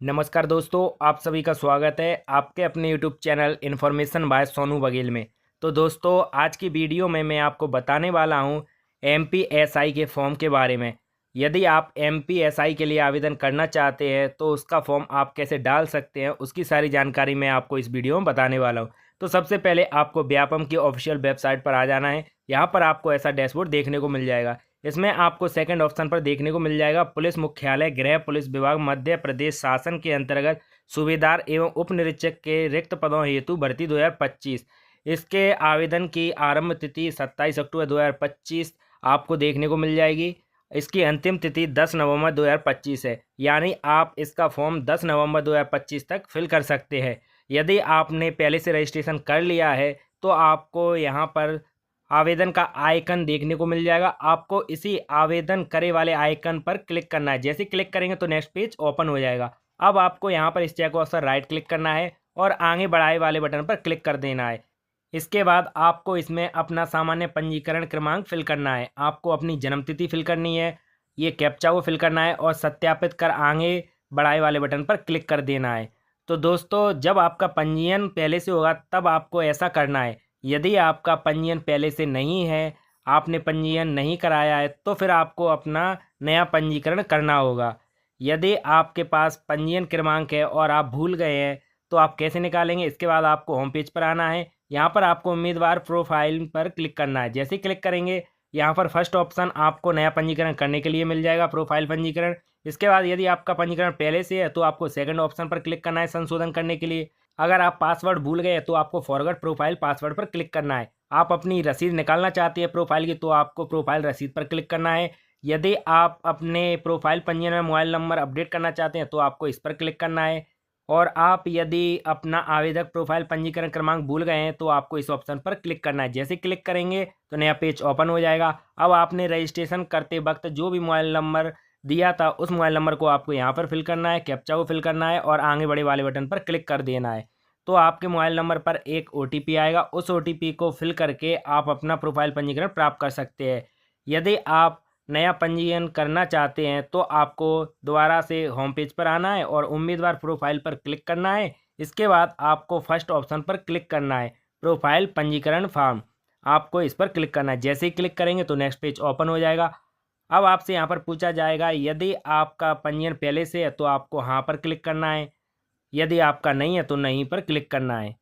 नमस्कार दोस्तों, आप सभी का स्वागत है आपके अपने YouTube channel information bye Sonu Baghel में। तो दोस्तों, आज की वीडियो में मैं आपको बताने वाला हूं एमपीएसआई के फॉर्म के बारे में। यदि आप एमपीएसआई के लिए आवेदन करना चाहते हैं तो उसका फॉर्म आप कैसे डाल सकते हैं, उसकी सारी जानकारी मैं आपको इस वीडियो में बताने वाला हूं। तो सबसे पहले आपको व्यापम की ऑफिशियल वेबसाइट पर आ जाना है। यहाँ पर आपको ऐसा डैशबोर्ड देखने को मिल जाएगा। इसमें आपको सेकंड ऑप्शन पर देखने को मिल जाएगा पुलिस मुख्यालय गृह पुलिस विभाग मध्य प्रदेश शासन के अंतर्गत सूबेदार एवं उप निरीक्षक के रिक्त पदों हेतु भर्ती 2025। इसके आवेदन की आरंभ तिथि 27 अक्टूबर 2025 आपको देखने को मिल जाएगी। इसकी अंतिम तिथि 10 नवंबर 2025 है, यानी आप इसका फॉर्म 10 नवंबर 2025 तक फिल कर सकते हैं। यदि आपने पहले से रजिस्ट्रेशन कर लिया है तो आपको यहाँ पर आवेदन का आइकन देखने को मिल जाएगा। आपको इसी आवेदन करे वाले आइकन पर क्लिक करना है। जैसे क्लिक करेंगे तो नेक्स्ट पेज ओपन हो जाएगा। अब आपको यहाँ पर इस चेक बॉक्स पर राइट क्लिक करना है और आगे बढ़ाए वाले बटन पर क्लिक कर देना है। इसके बाद आपको इसमें अपना सामान्य पंजीकरण क्रमांक फिल करना है। आपको अपनी जन्मतिथि फिल करनी है, ये कैप्चा को फिल करना है और सत्यापित कर आगे बढ़ाए वाले बटन पर क्लिक कर देना है। तो दोस्तों, जब आपका पंजीयन पहले से होगा तब आपको ऐसा करना है। यदि आपका पंजीयन पहले से नहीं है, आपने पंजीयन नहीं कराया है, तो फिर आपको अपना नया पंजीकरण करना होगा। यदि आपके पास पंजीयन क्रमांक है और आप भूल गए हैं तो आप कैसे निकालेंगे? इसके बाद आपको होम पेज पर आना है। यहाँ पर आपको उम्मीदवार प्रोफाइल पर क्लिक करना है। जैसे ही क्लिक करेंगे, यहाँ पर फर्स्ट ऑप्शन आपको नया पंजीकरण करने के लिए मिल जाएगा, प्रोफाइल पंजीकरण। इसके बाद यदि आपका पंजीकरण पहले से है तो आपको सेकंड ऑप्शन पर क्लिक करना है संशोधन करने के लिए। अगर आप पासवर्ड भूल गए तो आपको फॉरगेट प्रोफाइल पासवर्ड पर क्लिक करना है। आप अपनी रसीद निकालना चाहते हैं प्रोफाइल की तो आपको प्रोफाइल रसीद पर क्लिक करना है। यदि आप अपने प्रोफाइल पंजीयन में मोबाइल नंबर अपडेट करना चाहते हैं तो आपको इस पर क्लिक करना है। और आप यदि अपना आवेदक प्रोफाइल पंजीकरण क्रमांक भूल गए हैं तो आपको इस ऑप्शन पर क्लिक करना है। जैसे क्लिक करेंगे तो नया पेज ओपन हो जाएगा। अब आपने रजिस्ट्रेशन करते वक्त जो भी मोबाइल नंबर दिया था उस मोबाइल नंबर को आपको यहाँ पर फिल करना है, कैप्चा को फिल करना है और आगे बढ़े वाले बटन पर क्लिक कर देना है। तो आपके मोबाइल नंबर पर एक OTP आएगा। उस OTP को फिल करके आप अपना प्रोफाइल पंजीकरण प्राप्त कर सकते हैं। यदि आप नया पंजीयन करना चाहते हैं तो आपको दोबारा से होम पेज पर आना है और उम्मीदवार प्रोफाइल पर क्लिक करना है। इसके बाद आपको फर्स्ट ऑप्शन पर क्लिक करना है, प्रोफाइल पंजीकरण फॉर्म। आपको इस पर क्लिक करना है। जैसे ही क्लिक करेंगे तो नेक्स्ट पेज ओपन हो जाएगा। अब आपसे यहाँ पर पूछा जाएगा, यदि आपका पंजीयन पहले से है तो आपको हाँ पर क्लिक करना है, यदि आपका नहीं है तो नहीं पर क्लिक करना है।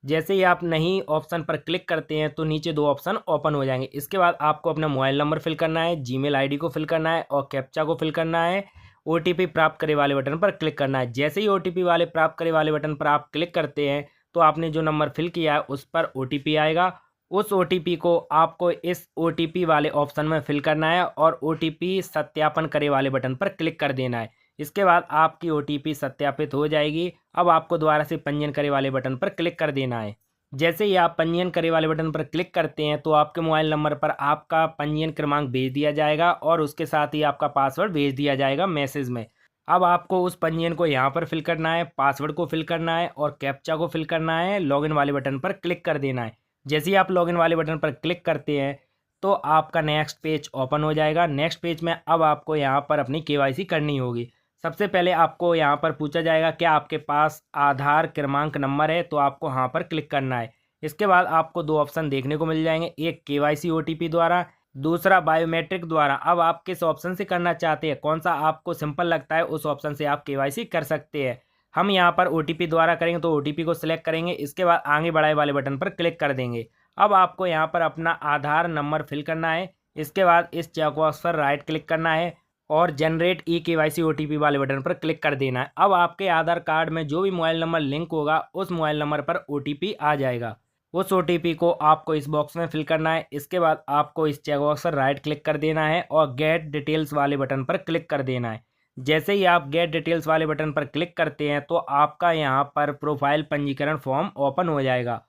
जैसे ही आप नहीं ऑप्शन पर क्लिक करते हैं तो नीचे दो ऑप्शन ओपन हो जाएंगे। इसके बाद आपको अपना मोबाइल नंबर फिल करना है, जीमेल आईडी को फिल करना है और कैप्चा को फिल करना है। OTP प्राप्त करे वाले बटन पर क्लिक करना है। जैसे ही OTP वाले प्राप्त करे वाले बटन पर आप क्लिक करते हैं तो आपने जो नंबर फिल किया है उस पर OTP आएगा। उस OTP को आपको इस OTP वाले ऑप्शन में फिल करना है और OTP सत्यापन करे वाले बटन पर क्लिक कर देना है। इसके बाद आपकी OTP सत्यापित हो जाएगी। अब आपको दोबारा से पंजीयन करे वाले बटन पर क्लिक कर देना है। जैसे ही आप पंजीयन करे वाले बटन पर क्लिक करते हैं तो आपके मोबाइल नंबर पर आपका पंजीयन क्रमांक भेज दिया जाएगा और उसके साथ ही आपका पासवर्ड भेज दिया जाएगा मैसेज में। अब आपको उस पंजीयन को यहाँ पर फिल करना है, पासवर्ड को फिल करना है और कैप्चा को फिल करना है। लॉगिन वाले बटन पर क्लिक कर देना है। जैसे ही आप लॉगिन वाले बटन पर क्लिक करते हैं तो आपका नेक्स्ट पेज ओपन हो जाएगा। नेक्स्ट पेज में अब आपको यहाँ पर अपनी KYC करनी होगी। सबसे पहले आपको यहाँ पर पूछा जाएगा क्या आपके पास आधार क्रमांक नंबर है, तो आपको हाँ पर क्लिक करना है। इसके बाद आपको दो ऑप्शन देखने को मिल जाएंगे, एक KYC OTP द्वारा, दूसरा बायोमेट्रिक द्वारा। अब आप किस ऑप्शन से करना चाहते हैं, कौन सा आपको सिंपल लगता है उस ऑप्शन से आप KYC कर सकते हैं। हम यहाँ पर OTP द्वारा करेंगे तो OTP को सिलेक्ट करेंगे। इसके बाद आगे बढ़ाए वाले बटन पर क्लिक कर देंगे। अब आपको यहाँ पर अपना आधार नंबर फिल करना है। इसके बाद इस चेकबॉक्स पर राइट क्लिक करना है और जनरेट KYC OTP वाले बटन पर क्लिक कर देना है। अब आपके आधार कार्ड में जो भी मोबाइल नंबर लिंक होगा उस मोबाइल नंबर पर OTP आ जाएगा। उस OTP को आपको इस बॉक्स में फिल करना है। इसके बाद आपको इस चेकबॉक्स पर राइट क्लिक कर देना है और गेट डिटेल्स वाले बटन पर क्लिक कर देना है। जैसे ही आप गेट डिटेल्स वाले बटन पर क्लिक करते हैं तो आपका यहाँ पर प्रोफाइल पंजीकरण फॉर्म ओपन हो जाएगा।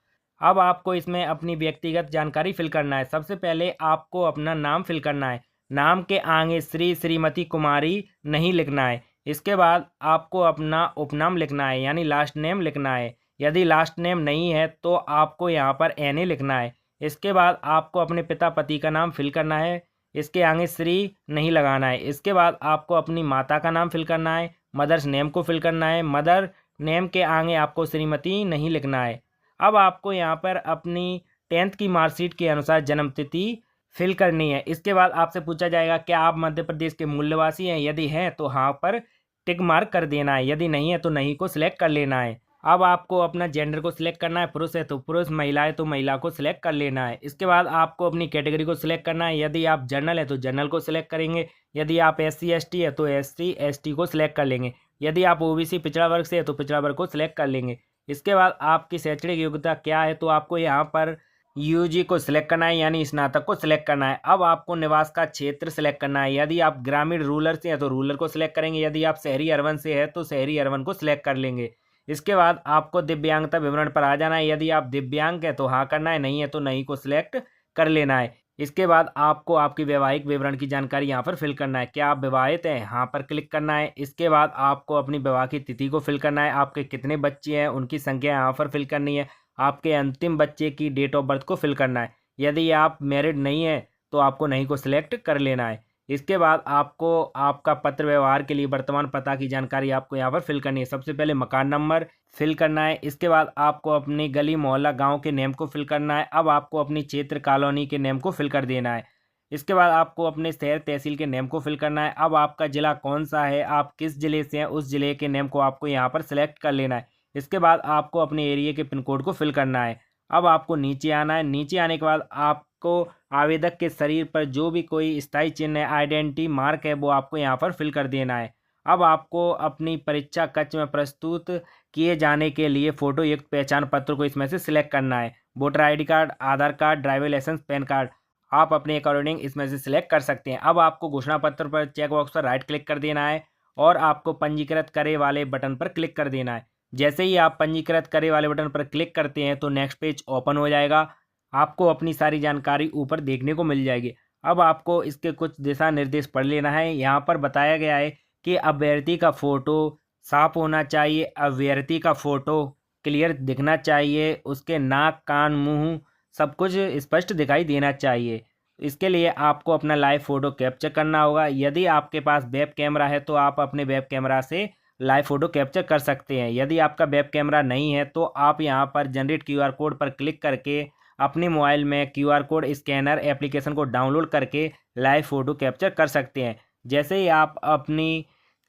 अब आपको इसमें अपनी व्यक्तिगत जानकारी फिल करना है। सबसे पहले आपको अपना नाम फिल करना है। नाम के आगे श्री श्रीमती कुमारी नहीं लिखना है। इसके बाद आपको अपना उपनाम लिखना है, यानी लास्ट नेम लिखना है। यदि लास्ट नेम नहीं है तो आपको यहाँ पर NA लिखना है। इसके बाद आपको अपने पिता पति का नाम फिल करना है। इसके आगे श्री नहीं लगाना है। इसके बाद आपको अपनी माता का नाम फिल करना है। मदर्स नेम को फिल करना है। मदर नेम के आगे आपको श्रीमती नहीं लिखना है। अब आपको यहाँ पर अपनी 10th की मार्कशीट के अनुसार जन्म तिथि फिल करनी है। इसके बाद आपसे पूछा जाएगा क्या आप मध्य प्रदेश के मूलवासी हैं, यदि हैं तो हाँ पर टिक मार्क कर देना है, यदि नहीं है तो नहीं को सिलेक्ट कर लेना है। अब आपको अपना जेंडर को सिलेक्ट करना है, पुरुष है तो पुरुष, महिला है तो महिला को सिलेक्ट कर लेना है। इसके बाद आपको अपनी कैटेगरी को सिलेक्ट करना है, यदि आप जनरल है तो जनरल को सिलेक्ट करेंगे, यदि आप SC ST है तो SC ST को सिलेक्ट कर लेंगे, यदि आप OBC पिछड़ा वर्ग से है तो पिछड़ा वर्ग को सिलेक्ट कर लेंगे। इसके बाद आपकी शैक्षणिक योग्यता क्या है, तो आपको यहाँ पर UG को सिलेक्ट करना है यानी स्नातक को सिलेक्ट करना है। अब आपको निवास का क्षेत्र सिलेक्ट करना है, यदि आप ग्रामीण रूरल से हैं तो रूरल को सिलेक्ट करेंगे, यदि आप शहरी अर्बन से है तो शहरी अर्बन को सिलेक्ट कर लेंगे। इसके बाद आपको दिव्यांगता विवरण पर आ जाना है, यदि आप दिव्यांग है तो हाँ करना है, नहीं है तो नहीं को सिलेक्ट कर लेना है। इसके बाद आपको आपकी वैवाहिक विवरण की जानकारी यहाँ पर फिल करना है, क्या आप विवाहित हैं, हाँ पर क्लिक करना है। इसके बाद आपको अपनी विवाह की तिथि को फिल करना है, आपके कितने बच्चे हैं उनकी संख्या यहाँ पर फिल करनी है, आपके अंतिम बच्चे की डेट ऑफ बर्थ को फिल करना है, यदि आप मैरिड नहीं है तो आपको नहीं को सिलेक्ट कर लेना है। इसके बाद आपको आपका पत्र व्यवहार के लिए वर्तमान पता की जानकारी आपको यहाँ पर फिल करनी है। सबसे पहले मकान नंबर फिल करना है, इसके बाद आपको अपनी गली मोहल्ला गांव के नेम को फिल करना है। अब आपको अपनी क्षेत्र कॉलोनी के नेम को फिल कर देना है। इसके बाद आपको अपने शहर तहसील के नेम को फिल करना है। अब आपका ज़िला कौन सा है, आप किस ज़िले से हैं, उस ज़िले के नेम को आपको यहाँ पर सिलेक्ट कर लेना है। इसके बाद आपको अपने एरिया के पिन कोड को फिल करना है। अब आपको नीचे आना है, नीचे आने के बाद आपको आवेदक के शरीर पर जो भी कोई स्थायी चिन्ह है, आइडेंटिटी मार्क है, वो आपको यहाँ पर फिल कर देना है। अब आपको अपनी परीक्षा कक्ष में प्रस्तुत किए जाने के लिए फोटो युक्त पहचान पत्र को इसमें से सिलेक्ट करना है। Voter ID card, Aadhaar card, driving licence, PAN card आप अपने अकॉर्डिंग इसमें से सिलेक्ट कर सकते हैं। अब आपको घोषणा पत्र पर चेक बॉक्स पर राइट क्लिक कर देना है और आपको पंजीकृत करे वाले बटन पर क्लिक कर देना है। जैसे ही आप पंजीकृत करे वाले बटन पर क्लिक करते हैं तो नेक्स्ट पेज ओपन हो जाएगा, आपको अपनी सारी जानकारी ऊपर देखने को मिल जाएगी। अब आपको इसके कुछ दिशा निर्देश पढ़ लेना है। यहाँ पर बताया गया है कि अभ्यर्थी का फ़ोटो साफ होना चाहिए, अभ्यर्थी का फ़ोटो क्लियर दिखना चाहिए, उसके नाक कान मुंह सब कुछ स्पष्ट दिखाई देना चाहिए। इसके लिए आपको अपना लाइव फ़ोटो कैप्चर करना होगा। यदि आपके पास वेब कैमरा है तो आप अपने वेब कैमरा से लाइव फ़ोटो कैप्चर कर सकते हैं। यदि आपका वेब कैमरा नहीं है तो आप यहाँ पर जनरेट QR कोड पर क्लिक करके अपने मोबाइल में QR कोड स्कैनर एप्लीकेशन को डाउनलोड करके लाइव फ़ोटो कैप्चर कर सकते हैं। जैसे ही आप अपनी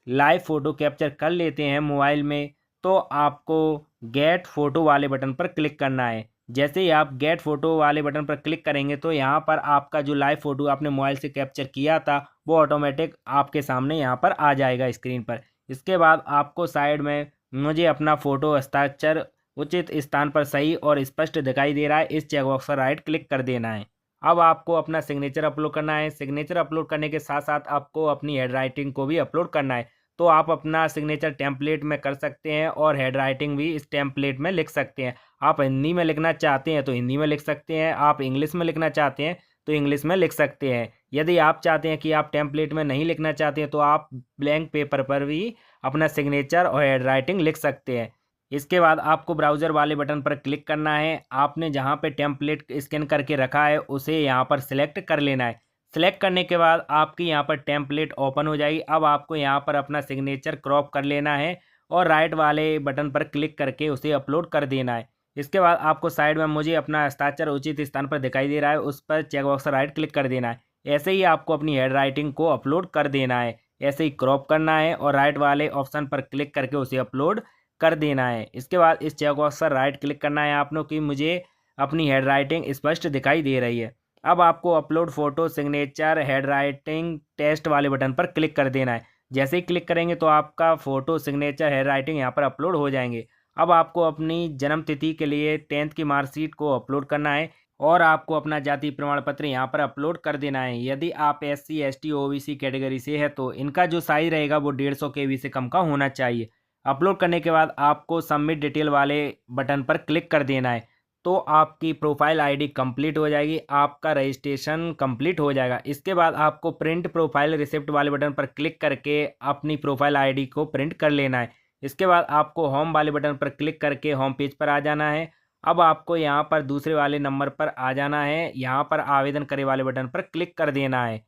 लाइव फ़ोटो कैप्चर कर लेते हैं मोबाइल में तो आपको गेट फ़ोटो वाले बटन पर क्लिक करना है। जैसे ही आप गेट फ़ोटो वाले बटन पर क्लिक करेंगे तो यहाँ पर आपका जो लाइव फ़ोटो आपने मोबाइल से कैप्चर किया था वो ऑटोमेटिक आपके सामने यहाँ पर आ जाएगा स्क्रीन पर। इसके बाद आपको साइड में मुझे अपना फ़ोटो हस्ताक्षर उचित स्थान पर सही और स्पष्ट दिखाई दे रहा है, इस चेकबॉक्स पर राइट क्लिक कर देना है। अब आपको अपना सिग्नेचर अपलोड करना है। सिग्नेचर अपलोड करने के साथ साथ आपको अपनी हेड राइटिंग को भी अपलोड करना है। तो आप अपना सिग्नेचर टेम्पलेट में कर सकते हैं और हेड राइटिंग भी इस टेम्पलेट में लिख सकते हैं। आप हिंदी में लिखना चाहते हैं तो हिंदी में लिख सकते हैं, आप इंग्लिश में लिखना चाहते हैं तो इंग्लिश में लिख सकते हैं। यदि आप चाहते हैं कि आप टेम्पलेट में नहीं लिखना चाहते हैं तो आप ब्लैंक पेपर पर भी अपना सिग्नेचर और हेड राइटिंग लिख सकते हैं। इसके बाद आपको ब्राउज़र वाले बटन पर क्लिक करना है। आपने जहां पे टेम्पलेट स्कैन करके रखा है उसे यहां पर सिलेक्ट कर लेना है। सिलेक्ट करने के बाद आपकी यहां पर टेम्पलेट ओपन हो जाएगी। अब आपको यहां पर अपना सिग्नेचर क्रॉप कर लेना है और राइट वाले बटन पर क्लिक करके उसे अपलोड कर देना है। इसके बाद आपको साइड में मुझे अपना हस्ताक्षर उचित स्थान पर दिखाई दे रहा है, उस पर चेकबॉक्स पर राइट क्लिक कर देना है। ऐसे ही आपको अपनी हेड राइटिंग को अपलोड कर देना है। ऐसे ही क्रॉप करना है और राइट वाले ऑप्शन पर क्लिक करके उसे अपलोड कर देना है। इसके बाद इस चेकबॉक्स पर राइट क्लिक करना है आपने कि मुझे अपनी हेड राइटिंग स्पष्ट दिखाई दे रही है। अब आपको upload photo signature head writing test वाले बटन पर क्लिक कर देना है। जैसे ही क्लिक करेंगे तो आपका फ़ोटो सिग्नेचर हेड राइटिंग यहाँ पर अपलोड हो जाएंगे। अब आपको अपनी जन्म तिथि के लिए 10th की मार्कशीट को अपलोड करना है और आपको अपना जाति प्रमाण पत्र यहाँ पर अपलोड कर देना है। यदि आप SC ST OBC कैटेगरी से है तो इनका जो साइज़ रहेगा वो 150 KB से कम का होना चाहिए। अपलोड करने के बाद आपको सबमिट डिटेल वाले बटन पर क्लिक कर देना है तो आपकी प्रोफाइल ID कंप्लीट हो जाएगी, आपका रजिस्ट्रेशन कंप्लीट हो जाएगा। इसके बाद आपको प्रिंट प्रोफाइल रिसिप्ट वाले बटन पर क्लिक करके अपनी प्रोफाइल ID को प्रिंट कर लेना है। इसके बाद आपको होम वाले बटन पर क्लिक करके होम पेज पर आ जाना है। अब आपको यहाँ पर दूसरे वाले नंबर पर आ जाना है, यहाँ पर आवेदन करे वाले बटन पर क्लिक कर देना है।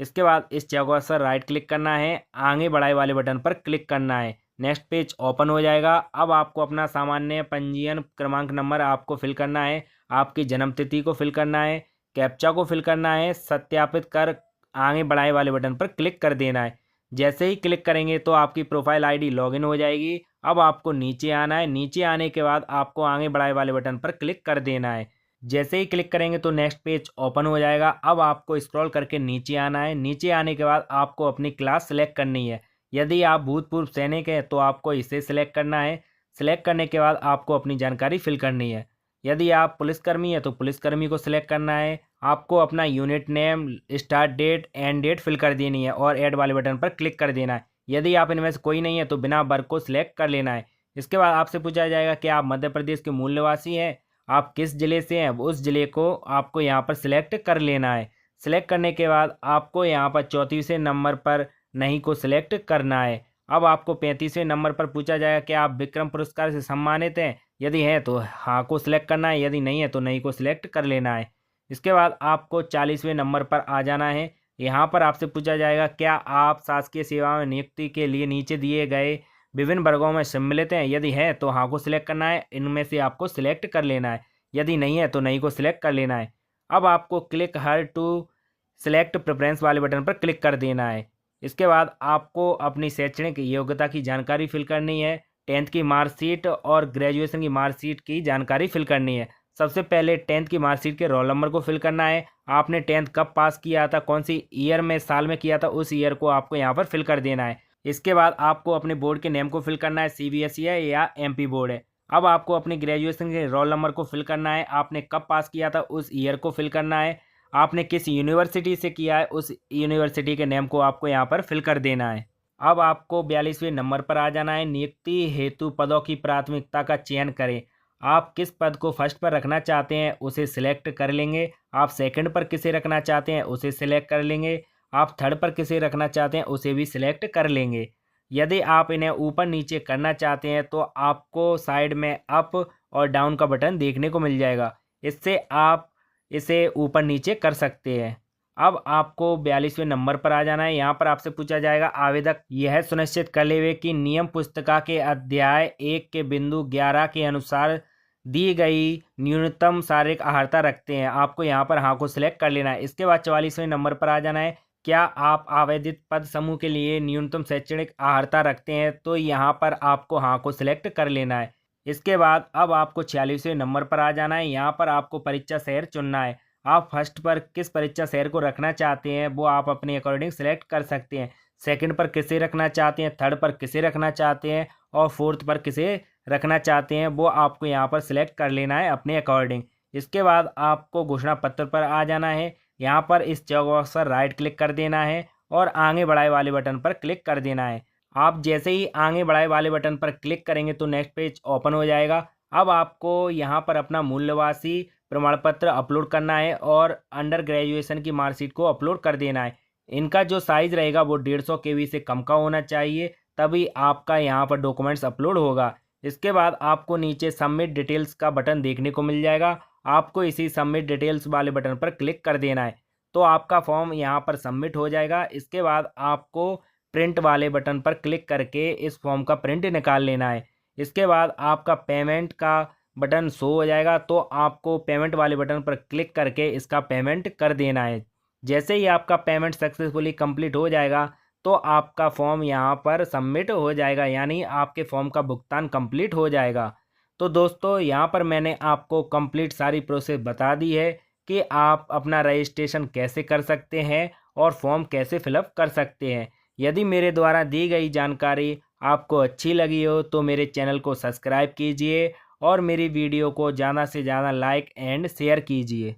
इसके बाद इस चेकबॉक्स पर राइट क्लिक करना है, आगे बढ़ाए वाले बटन पर क्लिक करना है। नेक्स्ट पेज ओपन हो जाएगा। अब आपको अपना सामान्य पंजीयन क्रमांक नंबर आपको फिल करना है, आपकी जन्म तिथि को फिल करना है, कैप्चा को फिल करना है, सत्यापित कर आगे बढ़ाए वाले बटन पर क्लिक कर देना है। जैसे ही क्लिक करेंगे तो आपकी प्रोफाइल आईडी लॉगिन हो जाएगी। अब आपको नीचे आना है, नीचे आने के बाद आपको आगे बढ़ाए वाले बटन पर क्लिक कर देना है। जैसे ही क्लिक करेंगे तो नेक्स्ट पेज ओपन हो जाएगा। अब आपको स्क्रॉल करके नीचे आना है, नीचे आने के बाद आपको अपनी क्लास सेलेक्ट करनी है। यदि आप भूतपूर्व सैनिक हैं तो आपको इसे सिलेक्ट करना है। सिलेक्ट करने के बाद आपको अपनी जानकारी फिल करनी है। यदि आप पुलिसकर्मी हैं तो पुलिसकर्मी को सिलेक्ट करना है। आपको अपना unit name, start date, end date fill कर देनी है और ऐड वाले बटन पर क्लिक कर देना है। यदि आप इनमें से कोई नहीं है तो बिना वर्ग को सिलेक्ट कर लेना है। इसके बाद आपसे पूछा जाएगा कि आप मध्य प्रदेश के मूल निवासी हैं, आप किस ज़िले से हैं, उस ज़िले को आपको यहाँ पर सिलेक्ट कर लेना है। सिलेक्ट करने के बाद आपको यहाँ पर 34वें नंबर पर नहीं को सिलेक्ट करना है। अब आपको 35वें नंबर पर पूछा जाएगा कि आप विक्रम पुरस्कार से सम्मानित हैं, यदि हैं तो हाँ को सिलेक्ट करना है, यदि नहीं है तो नहीं को सिलेक्ट कर लेना है। इसके बाद आपको 40वें नंबर पर आ जाना है। यहाँ पर आपसे पूछा जाएगा क्या आप शासकीय सेवा में नियुक्ति के लिए नीचे दिए गए विभिन्न वर्गों में सम्मिलित हैं, यदि है तो हाँ को सिलेक्ट करना है, इनमें से आपको सिलेक्ट कर लेना है, यदि नहीं है तो नहीं को सिलेक्ट कर लेना है। अब आपको click here to select preference वाले बटन पर क्लिक कर देना है। इसके बाद आपको अपनी शैक्षणिक योग्यता की जानकारी फिल करनी है, 10th की मार्कशीट और ग्रेजुएशन की मार्कशीट की जानकारी फिल करनी है। सबसे पहले 10th की मार्कशीट के रोल नंबर को फिल करना है। आपने 10th कब पास किया था, कौन सी ईयर में, साल में किया था, उस ईयर को आपको यहाँ पर फिल कर देना है। इसके बाद आपको अपने बोर्ड के नेम को फिल करना है, CBSE है या MP बोर्ड है। अब आपको अपनी ग्रेजुएशन के रोल नंबर को फिल करना है, आपने कब पास किया था उस ईयर को फिल करना है, आपने किस यूनिवर्सिटी से किया है उस यूनिवर्सिटी के नेम को आपको यहाँ पर फिल कर देना है। अब आपको 42वें नंबर पर आ जाना है। नियुक्ति हेतु पदों की प्राथमिकता का चयन करें। आप किस पद को फर्स्ट पर रखना चाहते हैं उसे सिलेक्ट कर लेंगे, आप सेकंड पर किसे रखना चाहते हैं उसे सिलेक्ट कर लेंगे, आप थर्ड पर किसे रखना चाहते हैं उसे भी सिलेक्ट कर लेंगे। यदि आप इन्हें ऊपर नीचे करना चाहते हैं तो आपको साइड में अप और डाउन का बटन देखने को मिल जाएगा, इससे आप इसे ऊपर नीचे कर सकते हैं। अब आपको 42वें नंबर पर आ जाना है। यहाँ पर आपसे पूछा जाएगा आवेदक यह सुनिश्चित कर लेवे कि नियम पुस्तिका के अध्याय 1 के बिंदु 11 के अनुसार दी गई न्यूनतम शारीरिक अहर्ता रखते हैं। आपको यहाँ पर हाँ को सिलेक्ट कर लेना है। इसके बाद 44वें नंबर पर आ जाना है। क्या आप आवेदित पद समूह के लिए न्यूनतम शैक्षणिक अहर्ता रखते हैं, तो यहाँ पर आपको हाँ को सिलेक्ट कर लेना है। इसके बाद अब आपको 46वें नंबर पर आ जाना है। यहाँ पर आपको परीक्षा शहर चुनना है। आप फर्स्ट पर किस परीक्षा शहर को रखना चाहते हैं वो आप अपने अकॉर्डिंग सेलेक्ट कर सकते हैं, सेकंड पर किसे रखना चाहते हैं, थर्ड पर किसे रखना चाहते हैं और फोर्थ पर किसे रखना चाहते हैं वो आपको यहाँ पर सिलेक्ट कर लेना है अपने अकॉर्डिंग। इसके बाद आपको घोषणा पत्र पर आ जाना है। यहाँ पर इस चेकबॉक्स पर राइट क्लिक कर देना है और आगे बढ़ाए वाले बटन पर क्लिक कर देना है। आप जैसे ही आगे बढ़ाए वाले बटन पर क्लिक करेंगे तो नेक्स्ट पेज ओपन हो जाएगा। अब आपको यहाँ पर अपना मूल निवासी प्रमाण पत्र अपलोड करना है और अंडर ग्रेजुएशन की मार्कशीट को अपलोड कर देना है। इनका जो साइज़ रहेगा वो 150 KB से कम का होना चाहिए, तभी आपका यहाँ पर डॉक्यूमेंट्स अपलोड होगा। इसके बाद आपको नीचे सबमिट डिटेल्स का बटन देखने को मिल जाएगा। आपको इसी सबमिट डिटेल्स वाले बटन पर क्लिक कर देना है तो आपका फॉर्म यहाँ पर सबमिट हो जाएगा। इसके बाद आपको प्रिंट वाले बटन पर क्लिक करके इस फॉर्म का प्रिंट निकाल लेना है। इसके बाद आपका पेमेंट का बटन शो हो जाएगा तो आपको पेमेंट वाले बटन पर क्लिक करके इसका पेमेंट कर देना है। जैसे ही आपका पेमेंट सक्सेसफुली कंप्लीट हो जाएगा तो आपका फॉर्म यहाँ पर सबमिट हो जाएगा, यानी आपके फॉर्म का भुगतान कंप्लीट हो जाएगा। तो दोस्तों यहाँ पर मैंने आपको कंप्लीट सारी प्रोसेस बता दी है कि आप अपना रजिस्ट्रेशन कैसे कर सकते हैं और फॉर्म कैसे फिलअप कर सकते हैं। यदि मेरे द्वारा दी गई जानकारी आपको अच्छी लगी हो तो मेरे चैनल को सब्सक्राइब कीजिए और मेरी वीडियो को ज़्यादा से ज़्यादा लाइक एंड शेयर कीजिए।